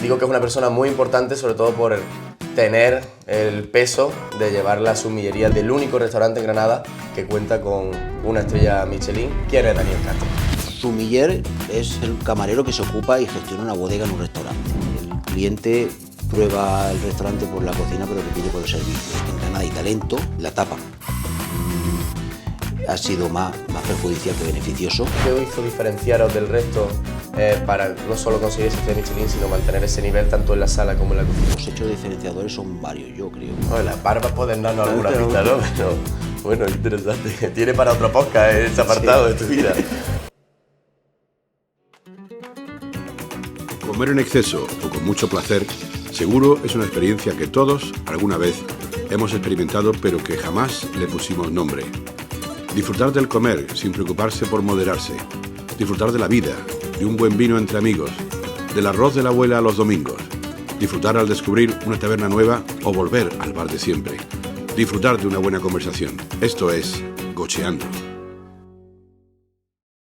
digo que es una persona muy importante, sobre todo por tener el peso de llevar la sumillería del único restaurante en Granada que cuenta con una estrella Michelin. ¿Quién es Daniel Castro? Sumiller es el camarero que se ocupa y gestiona una bodega en un restaurante. El cliente prueba el restaurante por la cocina, pero repite por el servicio. En Granada hay talento, la tapa ha sido más perjudicial que beneficioso. ¿Qué os hizo diferenciaros del resto para no solo conseguir ese estrella Michelin, sino mantener ese nivel tanto en la sala como en la cocina? Los hechos diferenciadores son varios, yo creo. Bueno, las barbas pueden darnos alguna pista, ¿no? Pero bueno, interesante. Tiene para otro podcast ese apartado de tu vida. Comer en exceso o con mucho placer, seguro es una experiencia que todos, alguna vez, hemos experimentado, pero que jamás le pusimos nombre. Disfrutar del comer sin preocuparse por moderarse. Disfrutar de la vida, de un buen vino entre amigos, del arroz de la abuela los domingos. Disfrutar al descubrir una taberna nueva o volver al bar de siempre. Disfrutar de una buena conversación. Esto es Gocheando.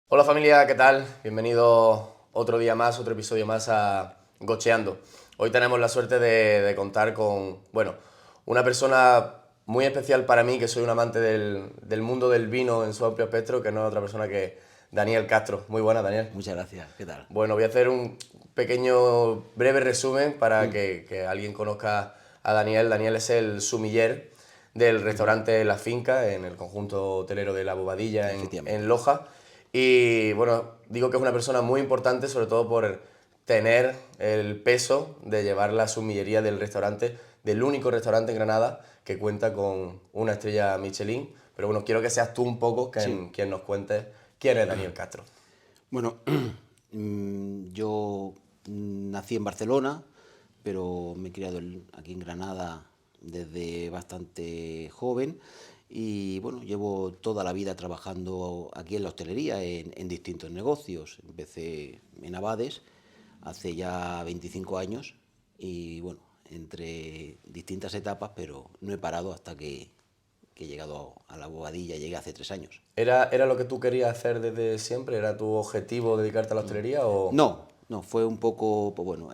Hola familia, ¿qué tal? Bienvenidos otro día más, otro episodio más a Gocheando. Hoy tenemos la suerte de contar con, bueno, una persona muy especial para mí, que soy un amante del mundo del vino en su amplio espectro, que no es otra persona que Daniel Castro. Muy buena, Daniel. Muchas gracias, ¿qué tal? Bueno, voy a hacer un pequeño, breve resumen para que alguien conozca a Daniel. Daniel es el sumiller del restaurante La Finca, en el conjunto hotelero de La Bobadilla, en Loja. Y bueno, digo que es una persona muy importante, sobre todo por tener el peso de llevar la sumillería del restaurante, del único restaurante en Granada que cuenta con una estrella Michelin. Pero bueno, quiero que seas tú un poco quien nos cuente quién es Daniel Castro. Bueno, yo nací en Barcelona, pero me he criado aquí en Granada desde bastante joven y bueno, llevo toda la vida trabajando aquí en la hostelería, en distintos negocios. Empecé en Abades hace ya 25 años y bueno, entre distintas etapas, pero no he parado hasta que he llegado a La Bobadilla, llegué hace 3 años. ¿Era lo que tú querías hacer desde siempre? ¿Era tu objetivo dedicarte a la hostelería o...? No, fue un poco, pues bueno,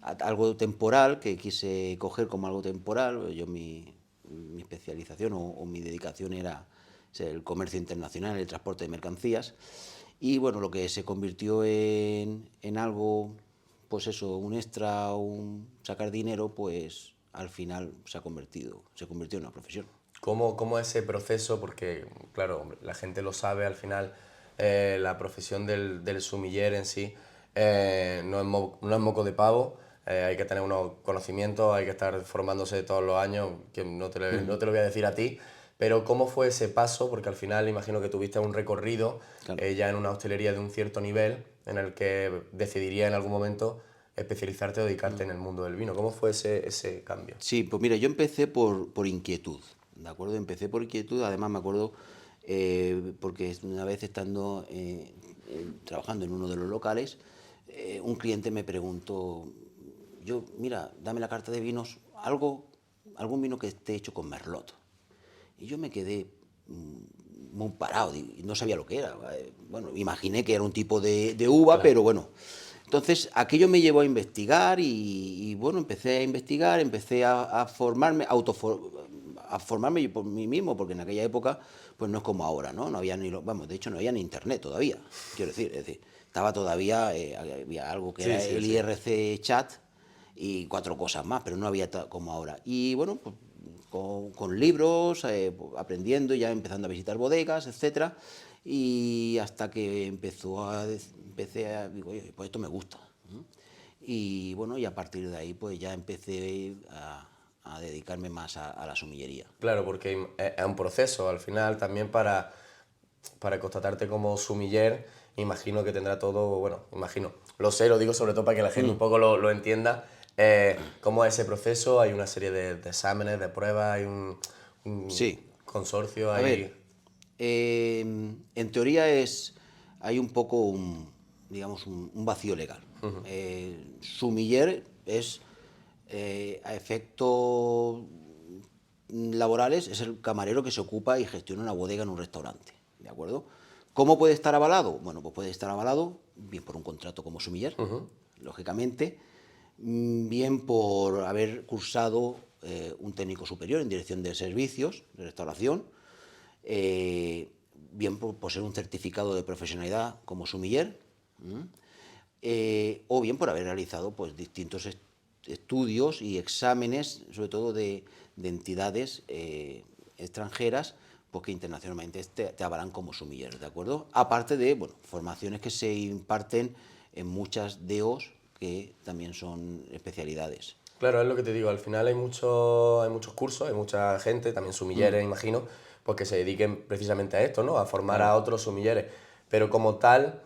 algo temporal, que quise coger como algo temporal. Yo mi especialización o mi dedicación era el comercio internacional, el transporte de mercancías. Y bueno, lo que se convirtió en algo, pues eso, un extra, sacar dinero, pues al final se convirtió en una profesión. ¿Cómo ese proceso? Porque, claro, la gente lo sabe, al final la profesión del sumiller en sí no es moco de pavo, hay que tener unos conocimientos, hay que estar formándose todos los años, que no te lo voy a decir a ti, pero ¿cómo fue ese paso? Porque al final imagino que tuviste un recorrido Claro. ya en una hostelería de un cierto nivel en el que decidirías en algún momento especializarte o dedicarte en el mundo del vino. ¿Cómo fue ese cambio? Sí, pues mira, yo empecé por inquietud, ¿de acuerdo? Empecé por inquietud, además me acuerdo porque una vez estando trabajando en uno de los locales, un cliente me preguntó, mira, dame la carta de vinos, algún vino que esté hecho con merlot. Y yo me quedé muy parado, y no sabía lo que era. Bueno, imaginé que era un tipo de uva, claro. Pero bueno. Entonces, aquello me llevó a investigar y bueno, empecé a investigar, empecé a formarme, a formarme yo por mí mismo, porque en aquella época, pues no es como ahora, ¿no? No había de hecho no había ni internet todavía, quiero decir, estaba todavía, había algo que era el IRC chat y 4 cosas más, pero no había como ahora. Y bueno, pues con libros, aprendiendo, ya empezando a visitar bodegas, etcétera, y hasta que digo, oye, pues esto me gusta. Y bueno, y a partir de ahí pues ya empecé a dedicarme más a la sumillería. Claro, porque es un proceso al final también para constatarte como sumiller. Imagino que tendrá todo, bueno, lo sé, lo digo sobre todo para que la gente un poco lo entienda. ¿Cómo es ese proceso? Hay una serie de exámenes, de pruebas, hay un Sí. consorcio. A ver, en teoría hay un poco digamos, un vacío legal. Sumiller es, a efectos laborales, es el camarero que se ocupa y gestiona una bodega en un restaurante, ¿de acuerdo? ¿Cómo puede estar avalado? Bueno, pues puede estar avalado bien por un contrato como sumiller, lógicamente, bien por haber cursado un técnico superior en dirección de servicios de restauración, bien por ser un certificado de profesionalidad como sumiller, o bien por haber realizado pues, distintos estudios y exámenes, sobre todo de entidades extranjeras, pues que internacionalmente te avalan como sumiller, ¿de acuerdo? Aparte de, bueno, formaciones que se imparten en muchas DOs que también son especialidades. Claro, es lo que te digo, al final hay muchos cursos, hay mucha gente, también sumilleres, imagino, pues que se dediquen precisamente a esto, ¿no? A formar a otros sumilleres. Pero como tal,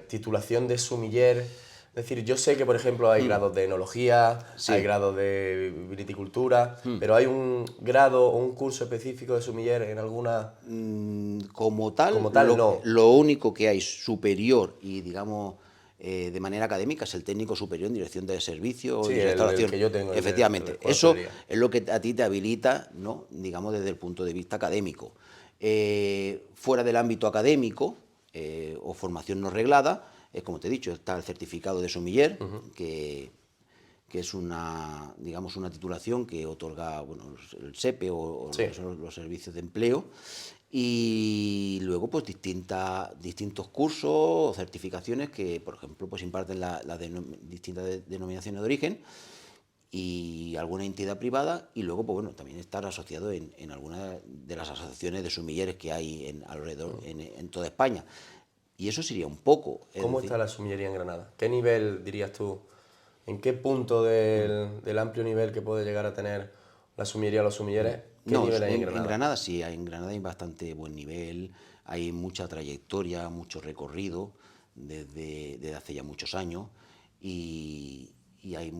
titulación de sumiller, es decir, yo sé que, por ejemplo, hay grados de enología, Sí. hay grados de viticultura, pero hay un grado o un curso específico de sumiller en alguna... Como tal, no. lo único que hay superior y, digamos, de manera académica es el técnico superior en dirección de servicio Sí, y el restauración. que yo tengo, el de la Efectivamente, Escuela de eso Hostelería. es lo que a ti te habilita, ¿no? Digamos, desde el punto de vista académico. Fuera del ámbito académico o formación no reglada, como te he dicho, está el certificado de sumiller, que es una, digamos, una titulación que otorga, bueno, el SEPE o Sí. los servicios de empleo, y luego pues distintos cursos o certificaciones que, por ejemplo, pues imparten distintas denominaciones de origen y alguna entidad privada, y luego pues bueno, también estar asociado en alguna de las asociaciones de sumilleres que hay alrededor en toda España. Y eso sería un poco. ¿Cómo está la sumillería en Granada? ¿Qué nivel dirías tú? ¿En qué punto del amplio nivel que puede llegar a tener la sumillería o los sumilleres? ¿Qué No, nivel hay en en Granada? Granada sí, en Granada hay bastante buen nivel, hay mucha trayectoria, mucho recorrido desde hace ya muchos años, y hay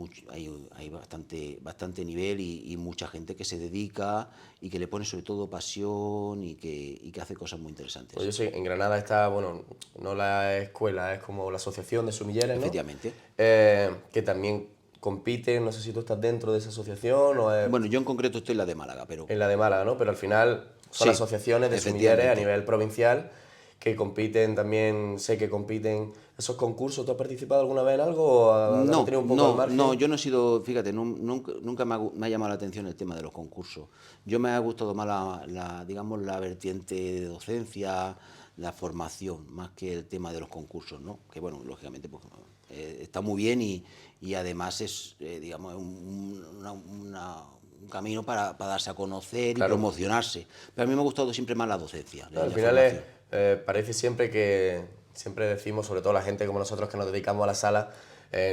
bastante nivel y mucha gente que se dedica y que le pone sobre todo pasión y que hace cosas muy interesantes. Pues yo sé, en Granada está, bueno, no la escuela, es como la asociación de sumilleres, ¿no? Efectivamente. Que también compiten, no sé si tú estás dentro de esa asociación o es Bueno, yo en concreto estoy en la de Málaga, pero en la de Málaga, ¿no? Pero al final son sí, asociaciones de sumilleres a efectivamente. nivel provincial que compiten también, sé que compiten esos concursos. ¿Tú has participado alguna vez en algo o has No, mantenido un poco al margen? yo no he sido, fíjate, nunca me ha llamado la atención el tema de los concursos. Yo me ha gustado más digamos, la vertiente de docencia, la formación, más que el tema de los concursos, ¿no? Que bueno, lógicamente pues, está muy bien y además es, digamos, un camino para darse a conocer y Claro. promocionarse. Pero a mí me ha gustado siempre más la docencia, No, al la final formación. parece siempre que, siempre decimos, sobre todo la gente como nosotros que nos dedicamos a la sala,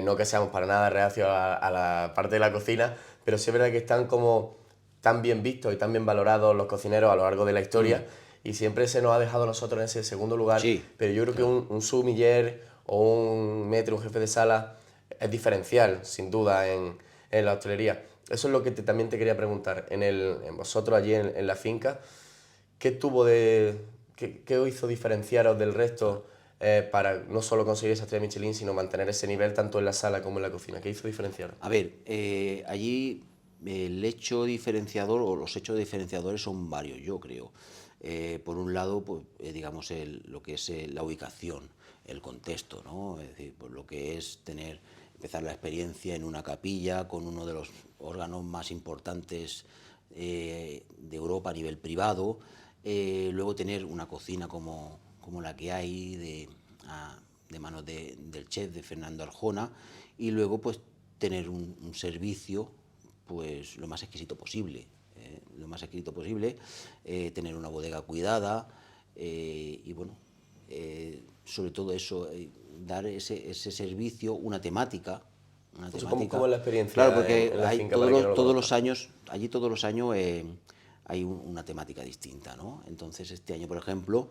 no que seamos para nada reacios a la parte de la cocina, pero sí es verdad que están como tan bien vistos y tan bien valorados los cocineros a lo largo de la historia, y siempre se nos ha dejado a nosotros en ese segundo lugar. Sí, Pero yo creo que un sumiller o un maître, un jefe de sala, es diferencial, sin duda, en la hostelería. Eso es lo que también te quería preguntar. En vosotros allí en la finca, ¿qué tuvo qué os hizo diferenciaros del resto para no solo conseguir esa estrella Michelin, sino mantener ese nivel tanto en la sala como en la cocina? ¿Qué hizo diferenciaros? A ver, allí el hecho diferenciador o los hechos diferenciadores son varios, yo creo. Por un lado, pues, digamos, lo que es la ubicación, el contexto, ¿no? Es decir, pues, lo que es empezar la experiencia en una capilla con uno de los órganos más importantes de Europa a nivel privado, luego tener una cocina como la que hay de manos del chef, de Fernando Arjona, y luego pues tener un servicio pues lo más exquisito posible, tener una bodega cuidada, y bueno, sobre todo eso, dar ese servicio, una temática. Pues, ¿cómo es la experiencia Claro, porque en la hay finca para quien no lo todos conozca? los años, allí todos los años hay una temática distinta, ¿no? Entonces este año, por ejemplo,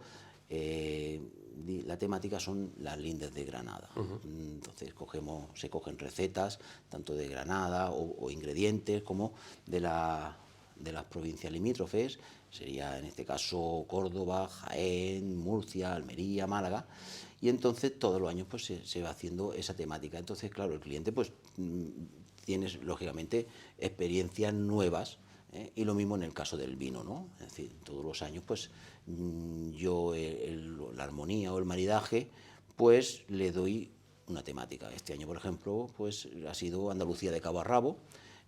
la temática son las lindes de Granada. Entonces se cogen recetas tanto de Granada o ingredientes como de las provincias limítrofes, sería en este caso Córdoba, Jaén, Murcia, Almería, Málaga, y entonces todos los años pues se va haciendo esa temática. Entonces, claro, el cliente pues tienes lógicamente experiencias nuevas, y lo mismo en el caso del vino, ¿no? Es decir, todos los años pues yo la armonía o el maridaje pues le doy una temática. Este año, por ejemplo, pues ha sido Andalucía de cabo a rabo,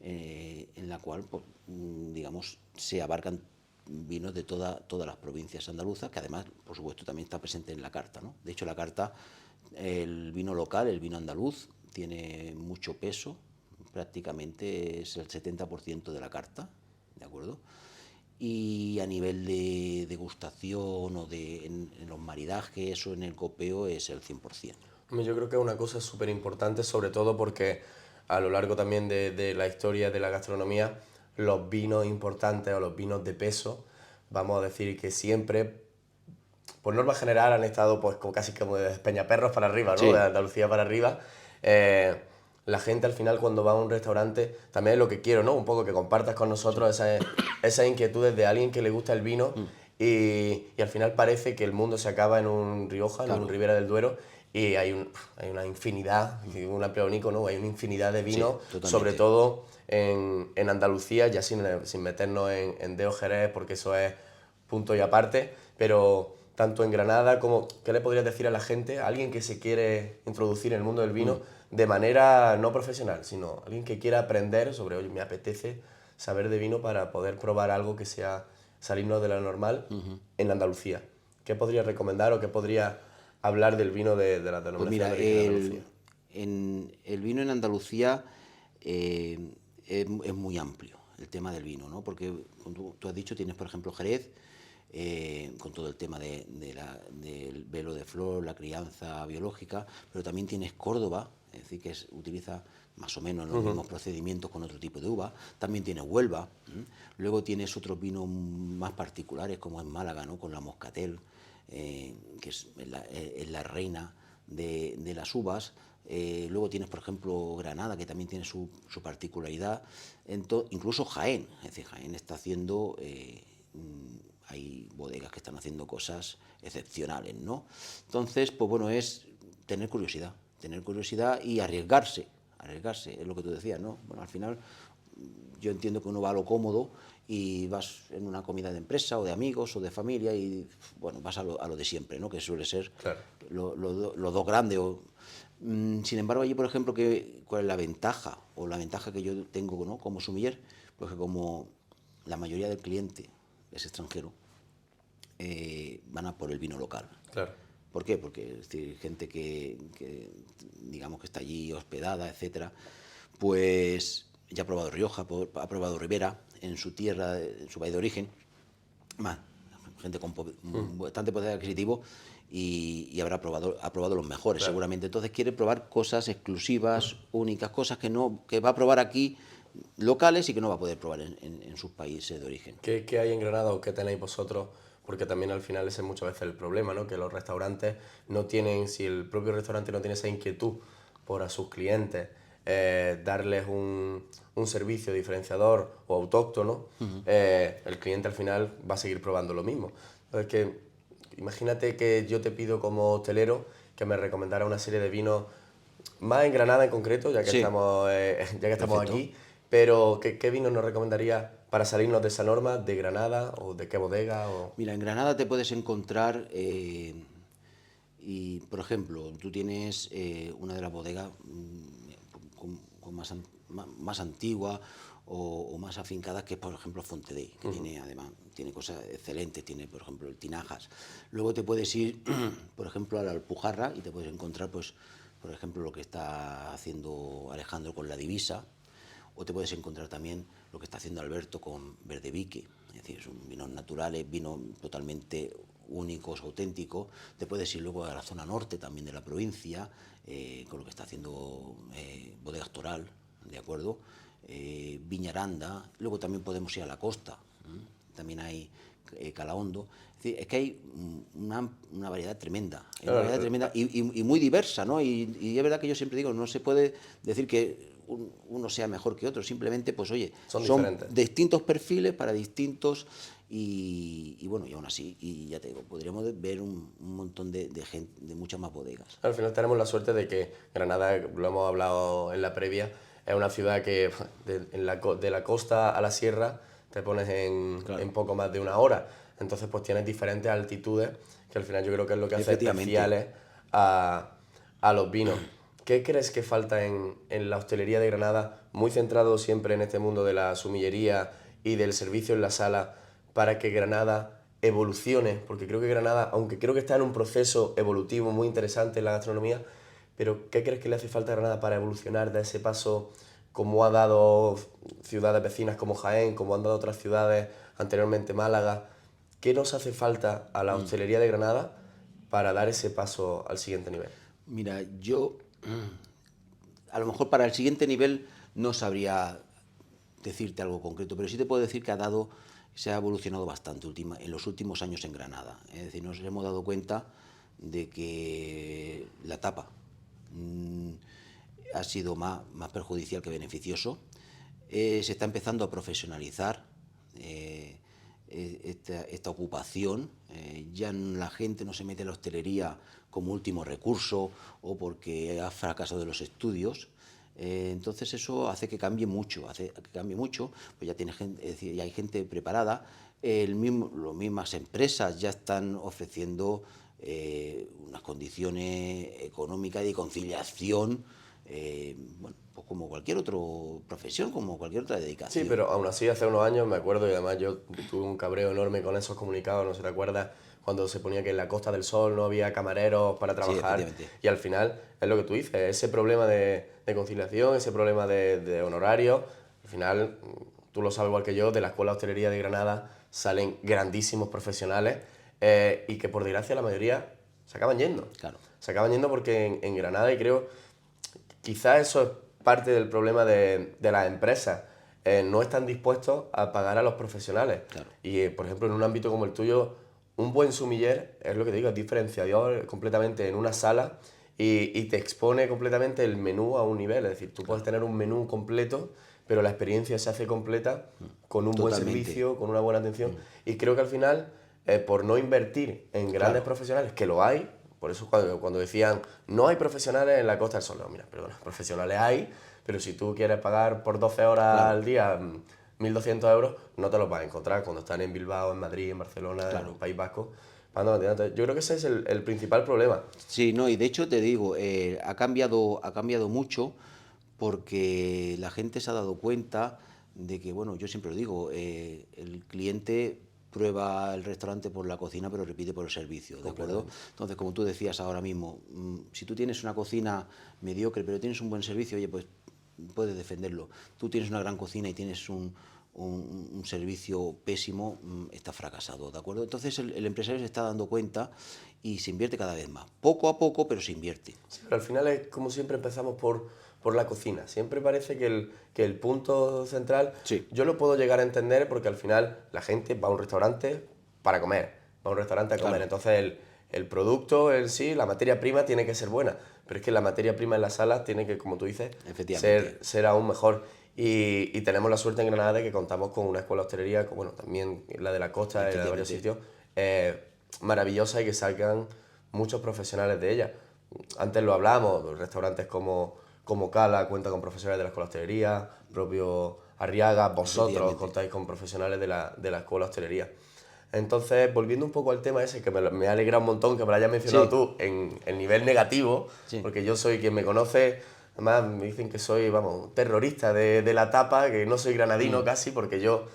en la cual, pues, digamos, se abarcan vinos de todas las provincias andaluzas, que además, por supuesto, también está presente en la carta, ¿no? De hecho, la carta, el vino local, el vino andaluz, tiene mucho peso, prácticamente es el 70% de la carta, ¿de acuerdo? Y a nivel de degustación o en los maridajes o en el copeo es el 100%. Yo creo que es una cosa súper importante, sobre todo porque a lo largo también de la historia de la gastronomía, los vinos importantes o los vinos de peso, vamos a decir que siempre, por norma general, han estado pues como casi como de Peñaperros para arriba, ¿no? Sí. De Andalucía para arriba. La gente al final cuando va a un restaurante, también es lo que quiero, ¿no? Un poco que compartas con nosotros esas inquietudes de alguien que le gusta el vino y al final parece que el mundo se acaba en un Rioja, en un Ribera del Duero y hay una infinidad, un amplio abanico, ¿no? Hay una infinidad de vinos, totalmente. sobre todo en Andalucía, ya sin meternos en Deo Jerez, porque eso es punto y aparte, pero tanto en Granada como, ¿qué le podrías decir a la gente, a alguien que se quiere introducir en el mundo del vino de manera no profesional, sino alguien que quiera aprender sobre, oye, me apetece saber de vino para poder probar algo que sea salirnos de lo normal en Andalucía? ¿Qué podrías recomendar o qué podrías hablar del vino de la denominación Pues mira, de origen de Andalucía? el vino en Andalucía es muy amplio, el tema del vino, ¿no? Porque, como tú has dicho, tienes, por ejemplo, Jerez, con todo el tema del velo de flor, la crianza biológica, pero también tienes Córdoba, es decir, que utiliza más o menos los mismos procedimientos con otro tipo de uva. También tienes Huelva. Luego tienes otros vinos más particulares, como en Málaga, ¿no? Con la Moscatel, que es la reina de las uvas. Luego tienes, por ejemplo, Granada, que también tiene su particularidad. Incluso Jaén, es decir, Jaén está haciendo... hay bodegas que están haciendo cosas excepcionales, ¿no? Entonces, pues bueno, es tener curiosidad y arriesgarse, es lo que tú decías, ¿no? Bueno, al final yo entiendo que uno va a lo cómodo y vas en una comida de empresa o de amigos o de familia y, bueno, vas a lo de siempre, ¿no? Que suele ser Claro. los dos grandes. Sin embargo, allí, por ejemplo, ¿cuál es la ventaja? O la ventaja que yo tengo, ¿no? Como sumiller, pues que como la mayoría del cliente es extranjero, van a por el vino local. Claro. ¿Por qué? Porque es decir, gente que digamos que está allí hospedada, etcétera, pues ya ha probado Rioja, ha probado Ribera en su tierra, en su país de origen, más gente con bastante poder adquisitivo y ha probado los mejores, Claro. seguramente. Entonces quiere probar cosas exclusivas, únicas, cosas que va a probar aquí locales y que no va a poder probar en sus países de origen. ¿Qué hay en Granada o qué tenéis vosotros? Porque también al final ese es muchas veces el problema, ¿no? Que los restaurantes no tienen, si el propio restaurante no tiene esa inquietud por a sus clientes, darles un servicio diferenciador o autóctono, el cliente al final va a seguir probando lo mismo. Entonces, imagínate que yo te pido como hostelero que me recomendara una serie de vinos, más en Granada en concreto, ya que Sí. estamos Perfecto. aquí, pero ¿qué vino nos recomendaría para salirnos de esa norma, de Granada o de qué bodega? Mira, en Granada te puedes encontrar, y por ejemplo, tú tienes una de las bodegas con más antigua o más afincadas, que es, por ejemplo, Fontedey, que tiene cosas excelentes, tiene, por ejemplo, el Tinajas. Luego te puedes ir, por ejemplo, a la Alpujarra y te puedes encontrar, pues, por ejemplo, lo que está haciendo Alejandro con la Divisa, o te puedes encontrar también lo que está haciendo Alberto con Verdevique, es decir, son vinos naturales, vinos totalmente únicos, auténticos. Te puedes ir luego a la zona norte también de la provincia, con lo que está haciendo Bodegas Toral, ¿de acuerdo? Viñaranda, luego también podemos ir a la costa, también hay Calahondo. Es decir, es que hay una variedad tremenda, y muy diversa, ¿no? Y es verdad que yo siempre digo, no se puede decir que uno sea mejor que otro, simplemente, pues oye, Son diferentes. distintos perfiles para distintos, y bueno, y aún así, y ya te digo, podríamos ver un montón de gente, de muchas más bodegas. Al final tenemos la suerte de que Granada, lo hemos hablado en la previa, es una ciudad que de la costa a la sierra te pones en poco más de una hora. Entonces pues tienes diferentes altitudes, que al final yo creo que es lo que hace Efectivamente. especiales a los vinos. ¿qué crees que falta en la hostelería de Granada, muy centrado siempre en este mundo de la sumillería y del servicio en la sala, para que Granada evolucione? Porque creo que Granada, aunque creo que está en un proceso evolutivo muy interesante en la gastronomía, pero ¿qué crees que le hace falta a Granada para evolucionar, de ese paso como ha dado ciudades vecinas como Jaén, como han dado otras ciudades anteriormente Málaga? ¿Qué nos hace falta a la hostelería de Granada para dar ese paso al siguiente nivel? Mira, yo a lo mejor para el siguiente nivel no sabría decirte algo concreto, pero sí te puedo decir que se ha evolucionado bastante en los últimos años en Granada. Es decir, nos hemos dado cuenta de que la tapa ha sido más perjudicial que beneficioso. Se está empezando a profesionalizar esta ocupación. Ya la gente no se mete en la hostelería como último recurso o porque ha fracasado en los estudios. Entonces eso hace que cambie mucho, pues ya tiene gente, es decir, ya hay gente preparada. Las mismas empresas ya están ofreciendo unas condiciones económicas y de conciliación, bueno, pues como cualquier otra profesión, como cualquier otra dedicación. Sí, pero aún así hace unos años me acuerdo, y además yo tuve un cabreo enorme con esos comunicados, no sé si te acuerdas, cuando se ponía que en la Costa del Sol no había camareros para trabajar, y al final es lo que tú dices, ese problema de conciliación, ese problema de honorarios, al final, tú lo sabes igual que yo, de la Escuela de Hostelería de Granada salen grandísimos profesionales y que por desgracia la mayoría se acaban yendo. Claro. Se acaban yendo porque en Granada, y creo, quizás eso es parte del problema de las empresas, no están dispuestos a pagar a los profesionales. Claro. Y, por ejemplo, en un ámbito como el tuyo, un buen sumiller, es lo que te digo, es diferenciador completamente en una sala y te expone completamente el menú a un nivel. Es decir, tú puedes tener un menú completo, pero la experiencia se hace completa con un buen servicio, con una buena atención. Y creo que al final, por no invertir en grandes profesionales, que lo hay, por eso cuando decían, no hay profesionales en la Costa del Sol, no, mira, perdona, profesionales hay, pero si tú quieres pagar por 12 horas al día 1.200 euros, no te los vas a encontrar cuando están en Bilbao, en Madrid, en Barcelona, en el País Vasco. Yo creo que ese es el principal problema. Sí, no, y de hecho te digo, ha cambiado mucho porque la gente se ha dado cuenta de que, bueno, yo siempre lo digo, el cliente prueba el restaurante por la cocina, pero repite por el servicio, ¿de acuerdo? Entonces, como tú decías ahora mismo, si tú tienes una cocina mediocre, pero tienes un buen servicio, oye, pues puedes defenderlo. Tú tienes una gran cocina y tienes un servicio pésimo, está fracasado, ¿de acuerdo? Entonces el empresario se está dando cuenta y se invierte cada vez más. Poco a poco, pero se invierte. Sí, pero al final es como siempre empezamos por la cocina. Siempre parece que el punto central, Sí. Yo lo puedo llegar a entender porque al final la gente va a un restaurante para comer, va a un restaurante a comer. Claro. Entonces el producto en sí, la materia prima tiene que ser buena, pero es que la materia prima en la sala tiene que, como tú dices, ser aún mejor. Y tenemos la suerte en Granada de que contamos con una escuela de hostelería, bueno, también la de la Costa y la de varios sitios, maravillosa, y que salgan muchos profesionales de ella. Antes lo hablamos, restaurantes como Cala cuenta con profesionales de la escuela de hostelería, propio Arriaga, vosotros contáis con profesionales de la escuela de hostelería. Entonces, volviendo un poco al tema ese, que me ha alegrado un montón que me lo hayas mencionado tú en el nivel negativo, porque yo soy quien me conoce, además me dicen que soy, vamos, terrorista de la tapa, que no soy granadino casi, porque yo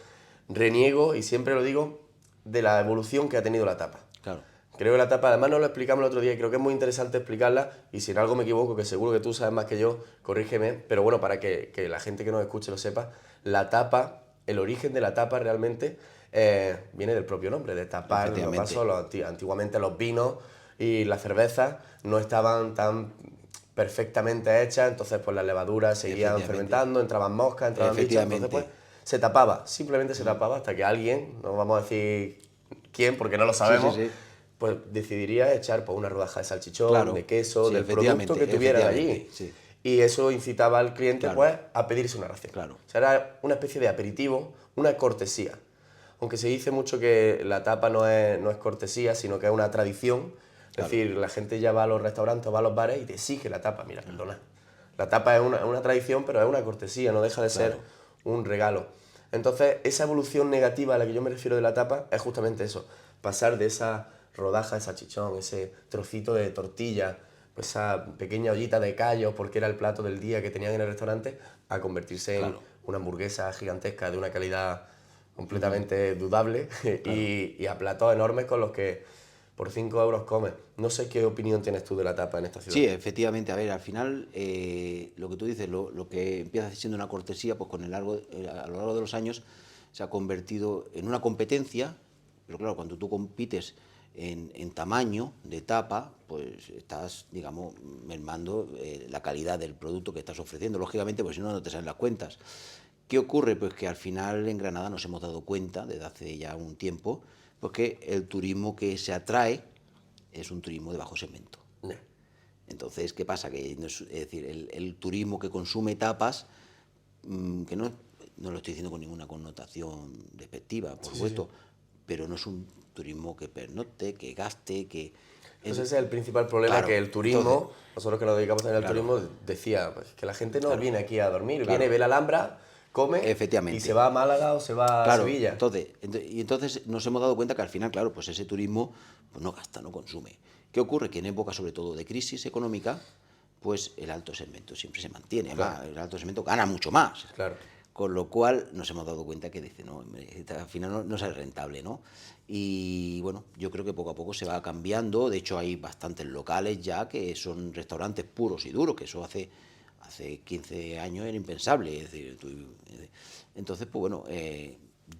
reniego, y siempre lo digo, de la evolución que ha tenido la tapa. Claro. Creo que la tapa, además no lo explicamos el otro día, y creo que es muy interesante explicarla, y si en algo me equivoco, que seguro que tú sabes más que yo, corrígeme, pero bueno, para que la gente que nos escuche lo sepa, la tapa, el origen de la tapa realmente viene del propio nombre, de tapar. Lo pasó, antiguamente los vinos y las cervezas no estaban tan perfectamente hechas, entonces pues las levaduras seguían fermentando, entraban moscas, entraban bichos, entonces pues se tapaba, simplemente se tapaba hasta que alguien, no vamos a decir quién porque no lo sabemos, pues decidiría echar pues una rodaja de salchichón, de queso, del producto que tuviera allí. Y eso incitaba al cliente pues a pedirse una ración. O sea, era una especie de aperitivo, una cortesía. Aunque se dice mucho que la tapa no es cortesía, sino que es una tradición. Es decir, la gente ya va a los restaurantes, va a los bares y te exige la tapa. Mira, perdona. La tapa es una tradición, pero es una cortesía, no deja de ser un regalo. Entonces, esa evolución negativa a la que yo me refiero de la tapa es justamente eso. Pasar de esa rodaja de salchichón, ese trocito de tortilla pues esa pequeña ollita de callos, porque era el plato del día que tenían en el restaurante, a convertirse en una hamburguesa gigantesca de una calidad completamente dudable y a platos enormes con los que por 5 euros comes. No sé qué opinión tienes tú de la tapa en esta ciudad. Sí, efectivamente. A ver, al final, lo que tú dices, lo que empieza siendo una cortesía, pues a lo largo de los años se ha convertido en una competencia, pero claro, cuando tú compites en tamaño de tapa, pues estás, digamos, mermando la calidad del producto que estás ofreciendo, lógicamente, porque si no, no te salen las cuentas. ¿Qué ocurre? Pues que al final en Granada nos hemos dado cuenta, desde hace ya un tiempo, pues que el turismo que se atrae es un turismo de bajo segmento. Ya. Entonces, ¿qué pasa? Que es decir, el turismo que consume tapas, que no lo estoy diciendo con ninguna connotación despectiva, por supuesto, pero no es un turismo que pernocte, que gaste, que... Entonces ese es el principal problema, Claro, que el turismo, entonces, nosotros que nos dedicamos también al claro, turismo, decía pues, que la gente no claro, viene aquí a dormir, claro, viene, ve la Alhambra, come y efectivamente. se va a Málaga o se va a Claro, Sevilla. entonces nos hemos dado cuenta que al final, claro, pues ese turismo pues no gasta, no consume. ¿Qué ocurre? Que en épocas sobre todo de crisis económica, pues el alto segmento siempre se mantiene, Claro. el alto segmento gana mucho más. Claro. Con lo cual nos hemos dado cuenta que dice, no, al final no es rentable, ¿no? Y bueno, yo creo que poco a poco se va cambiando. De hecho, hay bastantes locales ya que son restaurantes puros y duros, que eso hace 15 años era impensable. Es decir, entonces, pues bueno,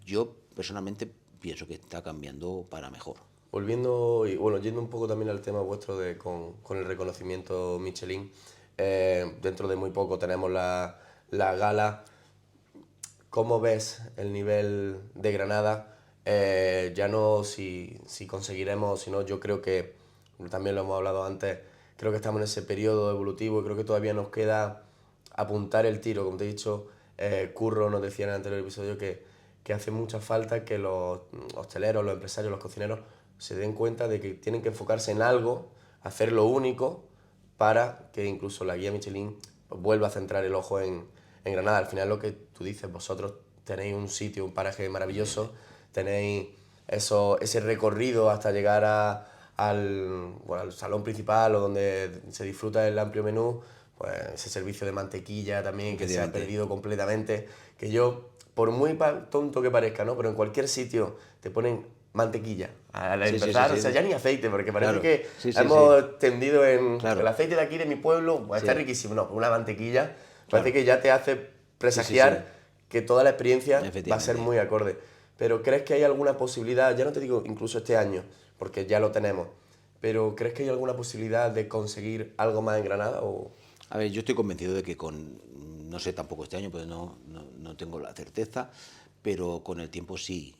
yo personalmente pienso que está cambiando para mejor. Volviendo y bueno, yendo un poco también al tema vuestro con el reconocimiento Michelin, dentro de muy poco tenemos la gala. ¿Cómo ves el nivel de Granada? Ya no si conseguiremos, sino yo creo que, también lo hemos hablado antes, creo que estamos en ese periodo evolutivo y creo que todavía nos queda apuntar el tiro. Como te he dicho, Curro nos decía en el anterior episodio que hace mucha falta que los hosteleros, los empresarios, los cocineros se den cuenta de que tienen que enfocarse en algo, hacerlo único, para que incluso la guía Michelin pues, vuelva a centrar el ojo en Granada. Al final lo que tú dices, vosotros tenéis un sitio, un paraje maravilloso, tenéis ese recorrido hasta llegar al salón principal o donde se disfruta el amplio menú, pues ese servicio de mantequilla también que se ha perdido completamente, que yo, por muy tonto que parezca, ¿no? Pero en cualquier sitio te ponen mantequilla al empezar, o sea, ya ni aceite, porque parece que hemos tendido en el aceite de aquí de mi pueblo, pues está riquísimo, no, una mantequilla, parece que ya te hace presagiar que toda la experiencia va a ser muy acorde. Pero ¿crees que hay alguna posibilidad, ya no te digo incluso este año, porque ya lo tenemos, pero ¿crees que hay alguna posibilidad de conseguir algo más en Granada? O... A ver, yo estoy convencido de que no sé tampoco este año, pues no tengo la certeza, pero con el tiempo sí.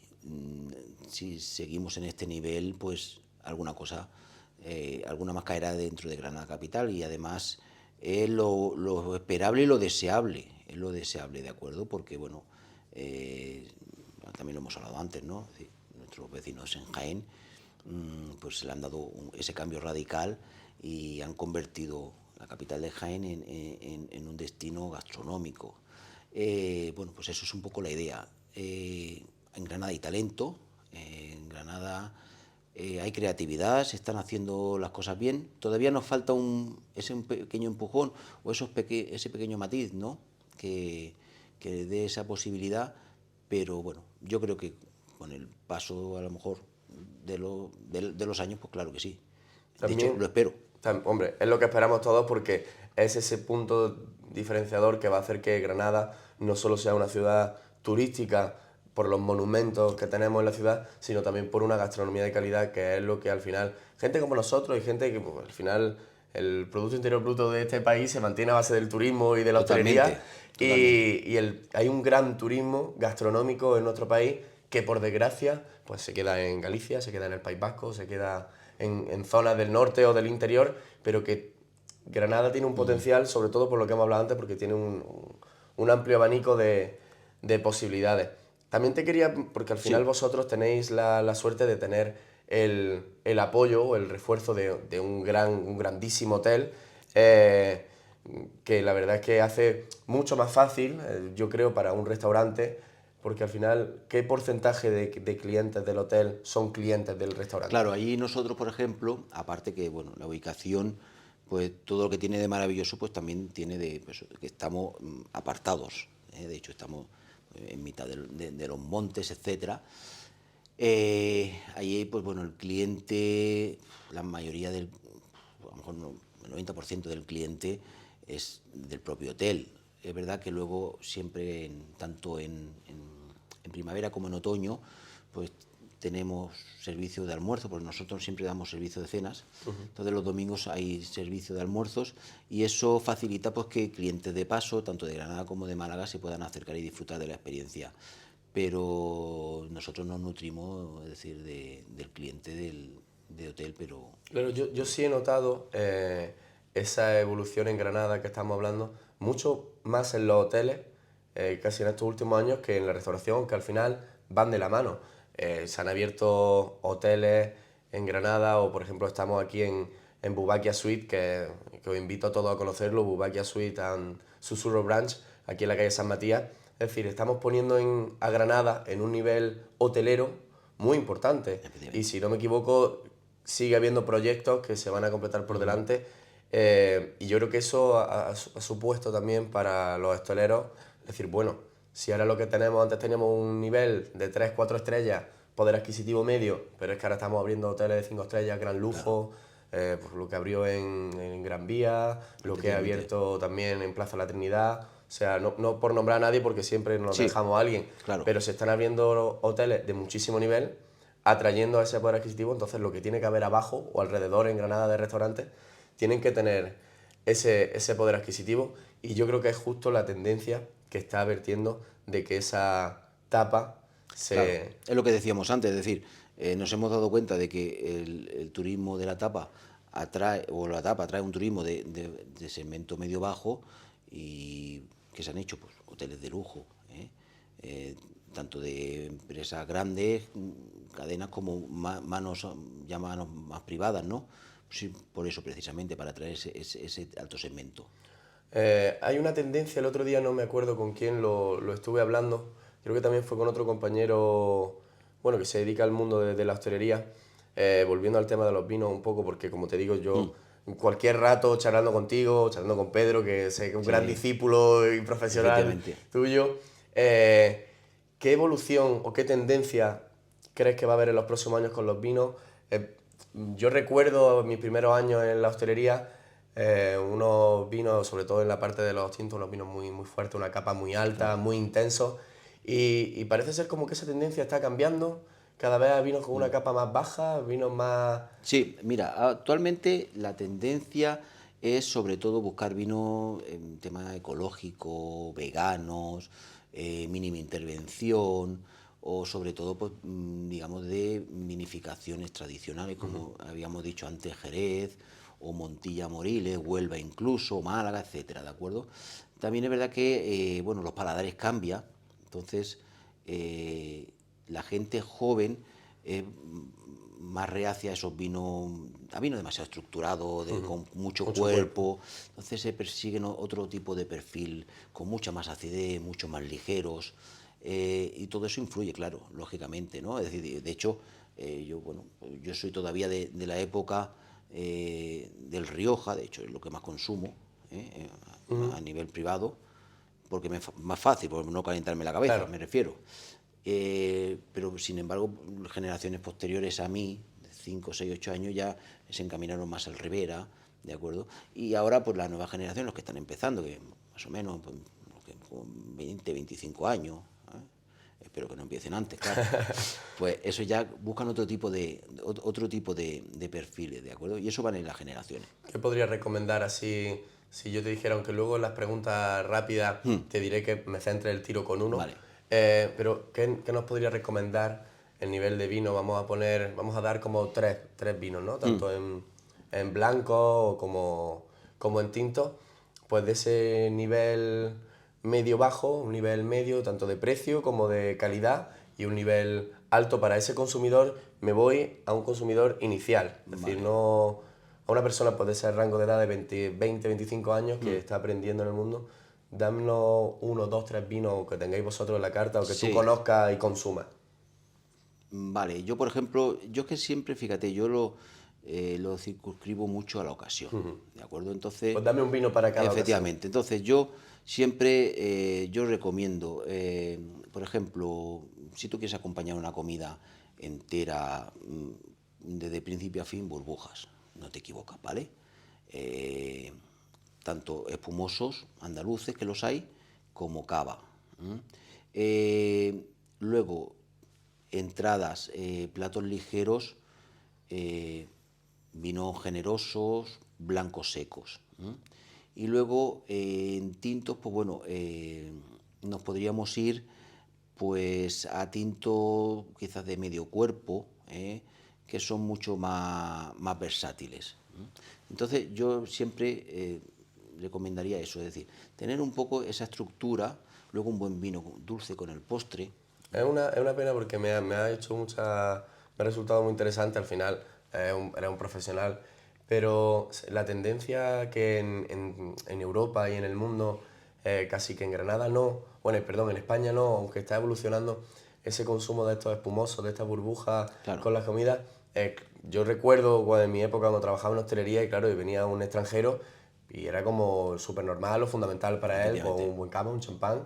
Si seguimos en este nivel, pues alguna cosa, alguna más caerá dentro de Granada Capital y además es lo esperable y lo deseable, ¿de acuerdo? Porque, bueno, también lo hemos hablado antes, ¿no? Es decir, nuestros vecinos en Jaén, pues le han dado ese cambio radical y han convertido la capital de Jaén en un destino gastronómico. Bueno, pues eso es un poco la idea. En Granada hay talento, en Granada hay creatividad, se están haciendo las cosas bien. Todavía nos falta ese pequeño empujón o ese pequeño matiz, ¿no? Que dé esa posibilidad, pero bueno, yo creo que con el paso a lo mejor de los años, pues claro que sí. También, de hecho, lo espero. Hombre, es lo que esperamos todos porque es ese punto diferenciador que va a hacer que Granada no solo sea una ciudad turística por los monumentos que tenemos en la ciudad, sino también por una gastronomía de calidad, que es lo que al final, gente como nosotros y gente que pues, al final el Producto Interior Bruto de este país se mantiene a base del turismo y de la hostelería, y hay un gran turismo gastronómico en nuestro país que por desgracia pues se queda en Galicia, se queda en el País Vasco, se queda en zonas del norte o del interior, pero que Granada tiene un potencial, sobre todo por lo que hemos hablado antes, porque tiene un amplio abanico de posibilidades. También te quería, porque al final vosotros tenéis la suerte de tener el apoyo o el refuerzo de un grandísimo hotel, que la verdad es que hace mucho más fácil, yo creo, para un restaurante, porque al final, ¿qué porcentaje de clientes del hotel son clientes del restaurante? Claro, allí nosotros, por ejemplo, aparte que bueno, la ubicación pues todo lo que tiene de maravilloso, pues también tiene pues, que estamos apartados, de hecho estamos en mitad de los montes, etcétera. Ahí, pues bueno, el cliente, la mayoría a lo mejor el 90% del cliente es del propio hotel. Es verdad que luego siempre, tanto en primavera como en otoño, pues tenemos servicio de almuerzo, porque nosotros siempre damos servicio de cenas. Entonces los domingos hay servicio de almuerzos y eso facilita pues que clientes de paso, tanto de Granada como de Málaga, se puedan acercar y disfrutar de la experiencia. Pero nosotros nos nutrimos, es decir, del cliente de hotel, pero... Claro, yo sí he notado esa evolución en Granada que estamos hablando, mucho más en los hoteles, casi en estos últimos años, que en la restauración, que al final van de la mano. Se han abierto hoteles en Granada, o por ejemplo estamos aquí en Bubakia Suite, que os invito a todos a conocerlo, Bubakia Suite and Susurro Branch, aquí en la calle San Matías. Es decir, estamos poniendo a Granada en un nivel hotelero muy importante. Y si no me equivoco, sigue habiendo proyectos que se van a completar por delante. Y yo creo que eso ha supuesto también para los hosteleros, es decir, bueno, si ahora lo que tenemos, antes teníamos un nivel de 3 4 estrellas, poder adquisitivo medio, pero es que ahora estamos abriendo hoteles de 5 estrellas, gran lujo, pues lo que abrió en Gran Vía, lo que ha abierto también en Plaza La Trinidad. O sea, no por nombrar a nadie, porque siempre nos dejamos a alguien, claro. pero se están abriendo hoteles de muchísimo nivel, atrayendo a ese poder adquisitivo. Entonces lo que tiene que haber abajo o alrededor en Granada de restaurantes tienen que tener ese poder adquisitivo, y yo creo que es justo la tendencia que está vertiendo de que esa tapa se... Claro, es lo que decíamos antes, es decir, nos hemos dado cuenta de que el turismo de la tapa atrae, o la tapa atrae un turismo de segmento medio-bajo, y que se han hecho pues hoteles de lujo, tanto de empresas grandes, cadenas, como manos más privadas, ¿no? Sí, por eso precisamente, para atraer ese alto segmento. Hay una tendencia, el otro día no me acuerdo con quién lo estuve hablando, creo que también fue con otro compañero, bueno, que se dedica al mundo de la hostelería, volviendo al tema de los vinos un poco, porque como te digo, yo cualquier rato charlando contigo, charlando con Pedro, que sé que es un gran discípulo y profesional tuyo, ¿qué evolución o qué tendencia crees que va a haber en los próximos años con los vinos? Yo recuerdo mis primeros años en la hostelería, unos vinos, sobre todo en la parte de los tintos, unos vinos muy, muy fuertes, una capa muy alta, muy intensos, y parece ser como que esa tendencia está cambiando. Cada vez hay vinos con una capa más baja, vinos más... Sí, mira, actualmente la tendencia es sobre todo buscar vinos en tema ecológico, veganos, mínima intervención, o sobre todo, pues, digamos, de vinificaciones tradicionales, como habíamos dicho antes, Jerez, o Montilla Moriles, Huelva incluso, Málaga, etcétera, ¿de acuerdo? También es verdad que, bueno, los paladares cambian, entonces la gente joven es más reacia a esos vinos, a vinos demasiado estructurados, con mucho cuerpo. Entonces se persiguen otro tipo de perfil, con mucha más acidez, mucho más ligeros, y todo eso influye, claro, lógicamente, ¿no? Es decir, de hecho, yo soy todavía de la época del Rioja, de hecho es lo que más consumo a nivel privado, porque me es más fácil, por no calentarme la cabeza, Claro. me refiero. Pero sin embargo, generaciones posteriores a mí, de 5, 6, 8 años, ya se encaminaron más al Ribera, ¿de acuerdo? Y ahora, pues la nueva generación, los que están empezando, que más o menos pues, con 20, 25 años, espero que no empiecen antes, claro, pues eso ya buscan otro tipo de perfiles, ¿de acuerdo? Y eso van en las generaciones. ¿Qué podrías recomendar así, si yo te dijera, aunque luego en las preguntas rápidas te diré que me centre el tiro con uno? Vale. Pero ¿qué nos podría recomendar el nivel de vino? Vamos a dar como tres vinos, ¿no? Tanto en blanco como en tinto, pues de ese nivel medio-bajo, un nivel medio tanto de precio como de calidad, y un nivel alto para ese consumidor. Me voy a un consumidor inicial, es decir, no a una persona, puede ser rango de edad de 20, 25 años, que está aprendiendo en el mundo. Dámonos 1, 2, 3 vinos que tengáis vosotros en la carta, o que tú conozcas y consumas. Vale, yo por ejemplo, yo es que siempre, fíjate, yo lo circunscribo mucho a la ocasión, ¿de acuerdo? Entonces, Pues dame un vino para cada efectivamente. Entonces yo siempre yo recomiendo, por ejemplo, si tú quieres acompañar una comida entera desde principio a fin, burbujas, no te equivocas, ¿vale? Tanto espumosos andaluces, que los hay, como cava. Luego, entradas, platos ligeros, vinos generosos, blancos secos. Y luego, en tintos, pues bueno, nos podríamos ir pues a tintos quizás de medio cuerpo, que son mucho más versátiles. Entonces yo siempre recomendaría eso, es decir, tener un poco esa estructura, luego un buen vino dulce con el postre. Es una pena porque me ha hecho me ha resultado muy interesante al final, era un profesional, pero la tendencia que en Europa y en el mundo, casi que en Granada no, bueno, perdón, en España no, aunque está evolucionando ese consumo de estos espumosos, de estas burbujas Claro. con las comidas. Yo recuerdo en mi época cuando trabajaba en hostelería y claro, y venía un extranjero y era como súper normal o fundamental para él, pues un buen cava, un champán.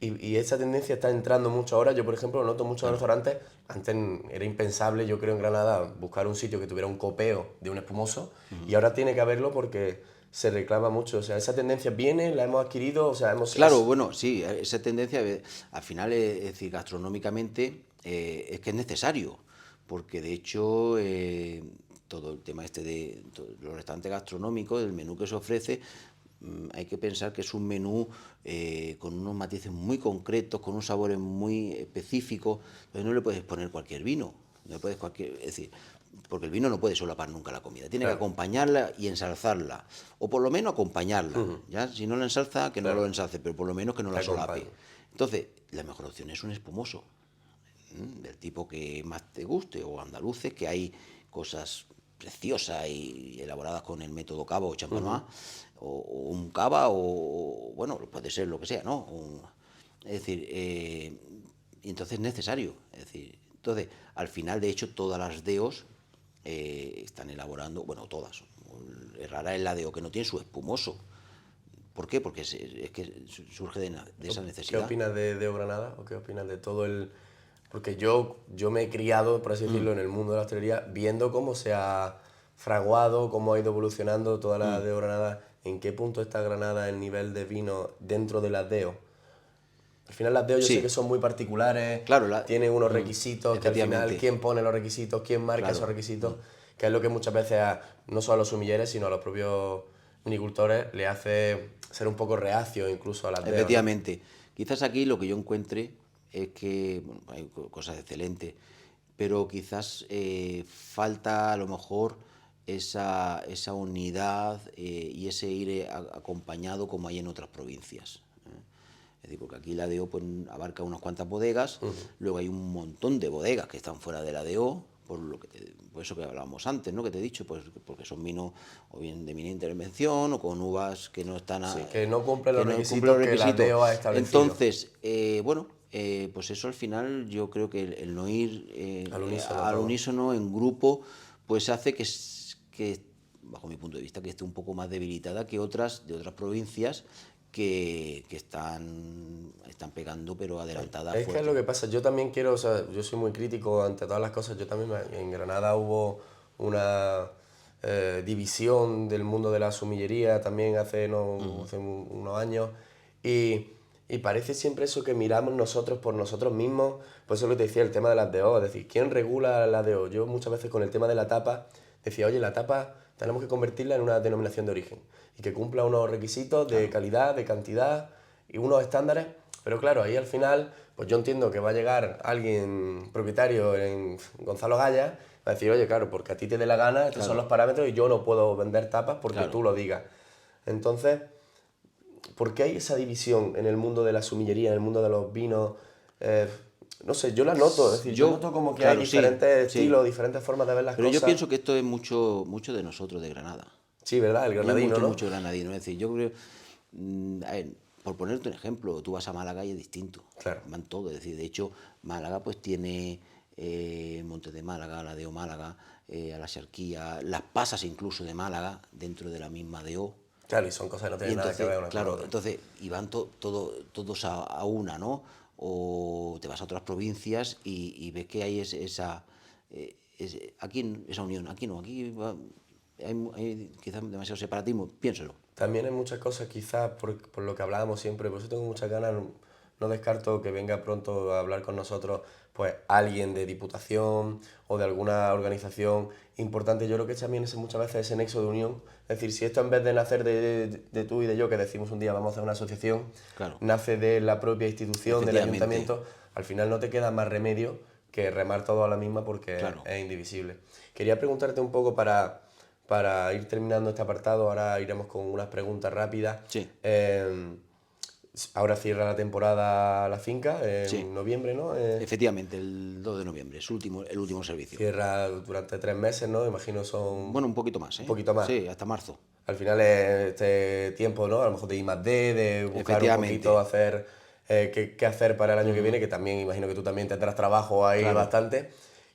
Y esa tendencia está entrando mucho ahora. Yo, por ejemplo, lo noto mucho en los restaurantes. Antes era impensable, yo creo, en Granada, buscar un sitio que tuviera un copeo de un espumoso. Y ahora tiene que haberlo porque se reclama mucho. O sea, esa tendencia viene, la hemos adquirido, o sea, Claro, bueno, sí, esa tendencia, al final, es decir, gastronómicamente, es que es necesario, porque de hecho todo el tema este de los restaurantes gastronómicos, el menú que se ofrece, hay que pensar que es un menú con unos matices muy concretos, con unos sabores muy específicos, entonces no le puedes poner cualquier vino, no le puedes es decir, porque el vino no puede solapar nunca la comida, tiene que acompañarla y ensalzarla, o por lo menos acompañarla, ¿ya? Si no la ensalza, que no lo ensalce, pero por lo menos que no la solape. Entonces, la mejor opción es un espumoso, del tipo que más te guste, o andaluces, que hay cosas preciosas y elaboradas con el método cava o champenois, o un cava, o bueno, puede ser lo que sea, ¿no? Es decir, y entonces es necesario, es decir, entonces, al final, de hecho, todas las DEOs están elaborando, bueno, todas, es rara es la DEO que no tiene su espumoso. ¿Por qué? Porque es que surge de esa necesidad. ¿Qué opinas de Granada? ¿O qué opinas de todo el...? Porque yo me he criado, por así decirlo, en el mundo de la hostelería, viendo cómo se ha fraguado, cómo ha ido evolucionando toda la DEO Granada, en qué punto está Granada el nivel de vino dentro de las DEO. Al final las DEO yo sé que son muy particulares, claro, tienen unos requisitos que al final quién pone los requisitos, quién marca esos requisitos, que es lo que muchas veces no solo a los sumilleres, sino a los propios vinicultores le hace ser un poco reacio incluso a las DEO. Efectivamente. Quizás aquí lo que yo encuentre es que bueno, hay cosas excelentes, pero quizás falta a lo mejor esa unidad y ese ir acompañado como hay en otras provincias. Es decir, porque aquí la DO pues, abarca unas cuantas bodegas, luego hay un montón de bodegas que están fuera de la DO, por eso que hablábamos antes, ¿no? Que te he dicho, pues porque son vinos o bien de mini intervención o con uvas que no están que no cumplen los requisitos que la DO ha establecido. Entonces, bueno, pues eso al final yo creo que el no ir al unísono en grupo, pues hace que, bajo mi punto de vista, que esté un poco más debilitada que otras de otras provincias que están pegando, pero adelantadas. Es que es lo que pasa, yo también quiero, o sea, yo soy muy crítico ante todas las cosas, yo también, en Granada hubo una división del mundo de la sumillería también hace unos años, y parece siempre eso que miramos nosotros por nosotros mismos, por eso lo que te decía, el tema de las DO, es decir, ¿quién regula la DO? Yo muchas veces con el tema de la tapa decía, oye, la tapa tenemos que convertirla en una denominación de origen y que cumpla unos requisitos de calidad, de cantidad y unos estándares, pero claro, ahí al final, pues yo entiendo que va a llegar alguien propietario en Gonzalo Gaya, va a decir, oye, claro, porque a ti te dé la gana, estos son los parámetros y yo no puedo vender tapas porque tú lo digas. Entonces, ¿por qué hay esa división en el mundo de la sumillería, en el mundo de los vinos? No sé, yo la noto, es decir, yo noto como que hay diferentes estilos, diferentes formas de ver las cosas. Pero yo pienso que esto es mucho de nosotros, de Granada. Sí, ¿verdad? El granadino, ¿no? Mucho granadino. Es decir, yo creo, a ver, por ponerte un ejemplo, tú vas a Málaga y es distinto. Claro. Van todos. Es decir, de hecho, Málaga pues tiene Montes de Málaga, la DO Málaga, a la Xarquía, las pasas incluso de Málaga, dentro de la misma DO. Claro, y son cosas que no Y tienen nada que entonces, ver una con claro, otra. entonces, y van todos a una, ¿no? O te vas a otras provincias y ves que hay aquí esa unión, aquí no, hay quizás demasiado separatismo, piénselo. También hay muchas cosas, quizás por lo que hablábamos siempre, por eso tengo muchas ganas, no descarto que venga pronto a hablar con nosotros pues alguien de Diputación o de alguna organización importante. Yo creo que también es muchas veces ese nexo de unión. Es decir, si esto en vez de nacer de tú y de yo, que decimos un día vamos a hacer una asociación, Claro. nace de la propia institución, del Efectivamente. ayuntamiento, al final no te queda más remedio que remar todo a la misma porque Claro. es indivisible. Quería preguntarte un poco para ir terminando este apartado, ahora iremos con unas preguntas rápidas. Sí. Ahora cierra la temporada la finca en Sí. noviembre, ¿no? Efectivamente, el 2 de noviembre, es el último servicio. Cierra durante 3 meses, ¿no? Imagino son... Bueno, un poquito más, ¿eh? Un poquito más. Sí, hasta marzo. Al final es este tiempo, ¿no? A lo mejor de I+D, de buscar un Efectivamente. poquito, hacer qué hacer para el año que viene, que también imagino que tú también tendrás trabajo ahí Claro. bastante.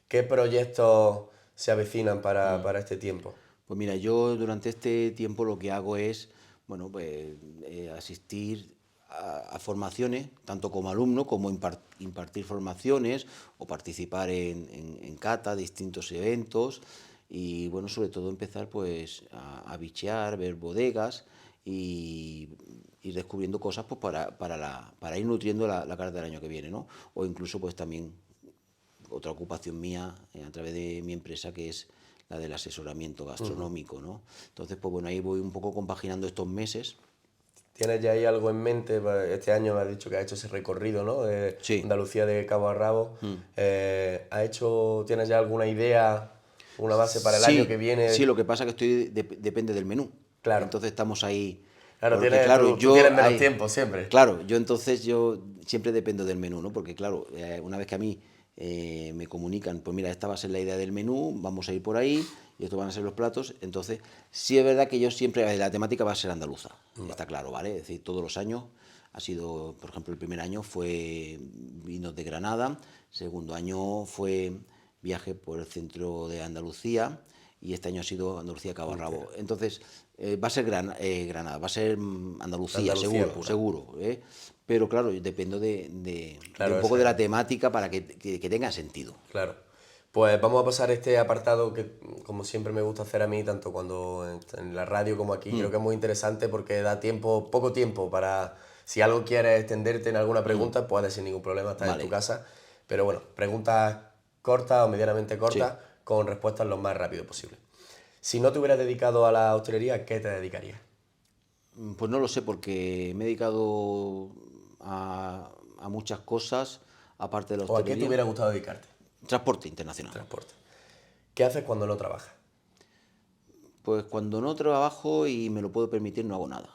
¿Qué proyectos se avecinan para este tiempo? Pues mira, yo durante este tiempo lo que hago es, bueno, pues asistir a formaciones, tanto como alumno, como impartir formaciones o participar en cata, distintos eventos y, bueno, sobre todo empezar pues a bichear, ver bodegas y ir descubriendo cosas pues para ir nutriendo la carta del año que viene, ¿no? O incluso pues también otra ocupación mía a través de mi empresa, que es la del asesoramiento gastronómico, ¿no? Entonces, pues bueno, ahí voy un poco compaginando estos meses. ¿Tienes ya ahí algo en mente? Este año me has dicho que has hecho ese recorrido, ¿no? De Sí. Andalucía de cabo a rabo. ¿Tienes ya alguna idea, una base para el año que viene? Sí, lo que pasa es que depende del menú. Claro. Entonces estamos ahí. Claro, porque, tú tienes menos tiempo siempre. Claro, yo siempre dependo del menú, ¿no? Porque claro, una vez que a mí me comunican, pues mira, esta va a ser la idea del menú, vamos a ir por ahí, y estos van a ser los platos, entonces sí es verdad que yo siempre, la temática va a ser andaluza, está claro, ¿vale? Es decir, todos los años ha sido, por ejemplo, el primer año fue vinos de Granada, segundo año fue viaje por el centro de Andalucía, y este año ha sido Andalucía Cabo a Rabo. Entonces, va a ser Granada, va a ser Andalucía seguro, pura. seguro. Pero claro, yo dependo Claro, un poco esa- de la temática para que tenga sentido. Claro. Pues vamos a pasar este apartado que, como siempre me gusta hacer a mí, tanto cuando en la radio como aquí, creo que es muy interesante porque da tiempo, poco tiempo para, si algo quieres extenderte en alguna pregunta, puedes sin ningún problema, estás en Vale. tu casa. Pero bueno, preguntas cortas o medianamente cortas con respuestas lo más rápido posible. Si no te hubieras dedicado a la hostelería, ¿a qué te dedicarías? Pues no lo sé, porque me he dedicado a muchas cosas, aparte de la ¿O a qué te hostelería. hubiera gustado dedicarte? Transporte internacional. Transporte. ¿Qué haces cuando no trabajas? Pues cuando no trabajo y me lo puedo permitir, no hago nada.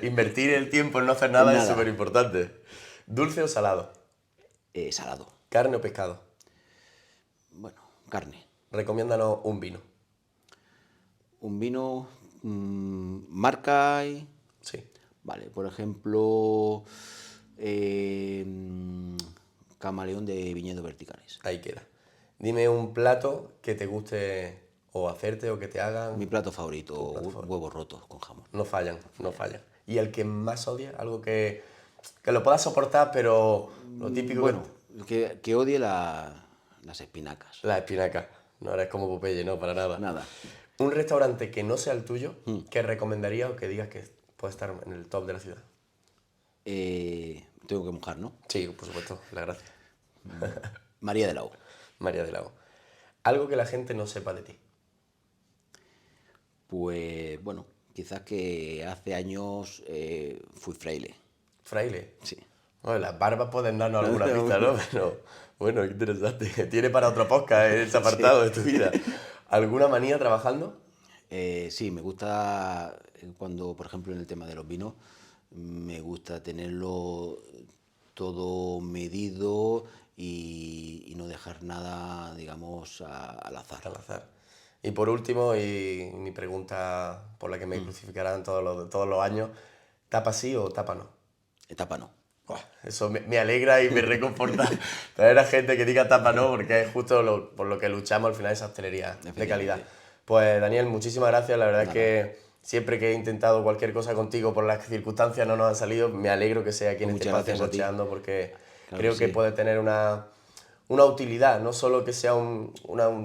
Invertir el tiempo en no hacer nada es Nada. súper importante. ¿Dulce o salado? Salado. ¿Carne o pescado? Bueno, carne. Recomiéndanos un vino. Un vino, marca y... Sí. Vale, por ejemplo, Camaleón de Viñedos Verticales. Ahí queda. Dime un plato que te guste o hacerte o que te hagan. Mi plato favorito, plato favorito. huevos rotos con jamón. No fallan, no fallan. ¿Y el que más odias? Algo que lo puedas soportar, pero lo típico Bueno, que odie las espinacas. La espinaca. No eres como Popeye, no, para nada. Nada. Un restaurante que no sea el tuyo, que recomendarías o que digas que puede estar en el top de la ciudad. Tengo que mojar, ¿no? Sí, por supuesto, la gracia. María de la O. María del Lago. Algo que la gente no sepa de ti. Pues bueno, quizás que hace años fui fraile. Fraile. Sí. Bueno, las barbas pueden darnos alguna pista, ¿no? Pero bueno, qué interesante. Tiene para otro podcast ese apartado de tu vida. ¿Alguna manía trabajando? Sí, me gusta cuando, por ejemplo, en el tema de los vinos, me gusta tenerlo todo medido y no dejar nada, digamos, al azar. Al azar. Y por último, y mi pregunta por la que me crucificarán todos los años, ¿tapa sí o tapa no? Etapa no. Buah, eso me alegra y me reconforta traer a gente que diga tapa no, porque es justo por lo que luchamos al final, esa hostelería de calidad. Pues Daniel, muchísimas gracias, la verdad es que siempre que he intentado cualquier cosa contigo por las circunstancias no nos han salido, me alegro que sea aquí en este espacio Cocheando, porque creo que puede tener una utilidad, no solo que sea un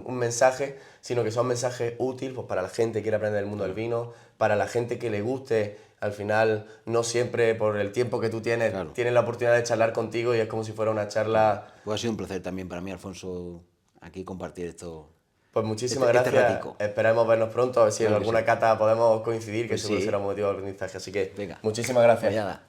mensaje, sino que sea un mensaje útil pues, para la gente que quiere aprender el mundo del vino, para la gente que le guste. Al final, no siempre por el tiempo que tú tienes, tienes la oportunidad de charlar contigo y es como si fuera una charla... Pues ha sido un placer también para mí, Alfonso, aquí compartir esto. Pues muchísimas gracias. Esperemos vernos pronto, a ver si en alguna cata podemos coincidir, que Pues seguro sí. será un motivo de aprendizaje. Así que Venga. muchísimas gracias. Pues nada.